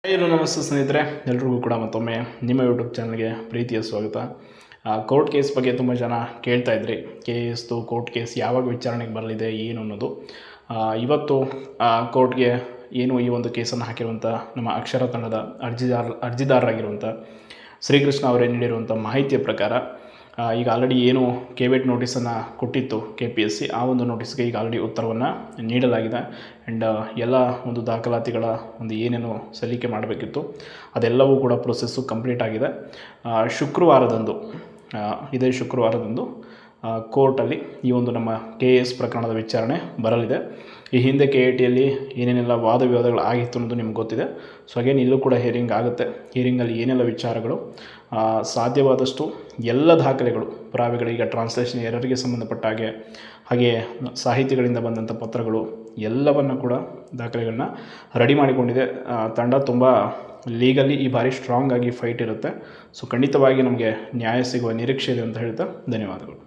Hello ನಮಸ್ತೆ ಸ್ನೇಹಿತರೆ, ಎಲ್ರಿಗೂ ಕೂಡ ಮತ್ತೊಮ್ಮೆ ನಿಮ್ಮ ಯೂಟ್ಯೂಬ್ ಚಾನಲ್ಗೆ ಪ್ರೀತಿಯ ಸ್ವಾಗತ. ಕೋರ್ಟ್ ಕೇಸ್ ಬಗ್ಗೆ ತುಂಬ ಜನ ಕೇಳ್ತಾ ಇದ್ರಿ. ಕೇಸ್ದು ಕೋರ್ಟ್ ಕೇಸ್ ಯಾವಾಗ ವಿಚಾರಣೆಗೆ ಬರಲಿದೆ ಏನು ಅನ್ನೋದು. ಇವತ್ತು ಕೋರ್ಟ್ಗೆ ಏನು ಈ ಒಂದು ಕೇಸನ್ನು ಹಾಕಿರುವಂಥ ನಮ್ಮ ಅಕ್ಷರ ತಂಡದ ಅರ್ಜಿದಾರರಾಗಿರುವಂಥ ಶ್ರೀಕೃಷ್ಣ ಅವರೇ ನೀಡಿರುವಂಥ ಮಾಹಿತಿಯ ಪ್ರಕಾರ ಈಗ ಆಲ್ರೆಡಿ ಏನು ಕೆವಿಟ್ ನೋಟಿಸನ್ನು ಕೊಟ್ಟಿತ್ತು KPSC, ಆ ಒಂದು ನೋಟಿಸ್ಗೆ ಈಗ ಆಲ್ರೆಡಿ ಉತ್ತರವನ್ನು ನೀಡಲಾಗಿದೆ. ಆ್ಯಂಡ್ ಎಲ್ಲ ಒಂದು ದಾಖಲಾತಿಗಳ ಒಂದು ಏನೇನು ಸಲ್ಲಿಕೆ ಮಾಡಬೇಕಿತ್ತು ಅದೆಲ್ಲವೂ ಕೂಡ ಪ್ರೊಸೆಸ್ಸು ಕಂಪ್ಲೀಟ್ ಆಗಿದೆ. ಇದೇ ಶುಕ್ರವಾರದಂದು ಕೋರ್ಟಲ್ಲಿ ಈ ಒಂದು ನಮ್ಮ KS ಪ್ರಕರಣದ ವಿಚಾರಣೆ ಬರಲಿದೆ. ಈ ಹಿಂದೆ KITಯಲ್ಲಿ ಏನೇನೆಲ್ಲ ವಾದ ವಿವಾದಗಳು ಆಗಿತ್ತು ಅನ್ನೋದು ನಿಮ್ಗೆ ಗೊತ್ತಿದೆ. ಸೊ ಅಗೇನ್ ಇಲ್ಲೂ ಕೂಡ ಹಿಯರಿಂಗ್ ಆಗುತ್ತೆ. ಹಿಯರಿಂಗಲ್ಲಿ ಏನೆಲ್ಲ ವಿಚಾರಗಳು ಸಾಧ್ಯವಾದಷ್ಟು ಎಲ್ಲ ದಾಖಲೆಗಳು, ಪುರಾವೆಗಳು, ಈಗ ಟ್ರಾನ್ಸ್ಲೇಷನ್ ಎರರಿಗೆ ಸಂಬಂಧಪಟ್ಟ ಹಾಗೆ ಸಾಹಿತಿಗಳಿಂದ ಬಂದಂಥ ಪತ್ರಗಳು ಎಲ್ಲವನ್ನು ಕೂಡ ದಾಖಲೆಗಳನ್ನ ರೆಡಿ ಮಾಡಿಕೊಂಡಿದೆ ತಂಡ. ತುಂಬ ಲೀಗಲಿ ಈ ಬಾರಿ ಸ್ಟ್ರಾಂಗ್ ಆಗಿ ಫೈಟ್ ಇರುತ್ತೆ. ಸೊ ಖಂಡಿತವಾಗಿ ನಮಗೆ ನ್ಯಾಯ ಸಿಗುವ ನಿರೀಕ್ಷೆ ಇದೆ ಅಂತ ಹೇಳ್ತಾ ಧನ್ಯವಾದಗಳು.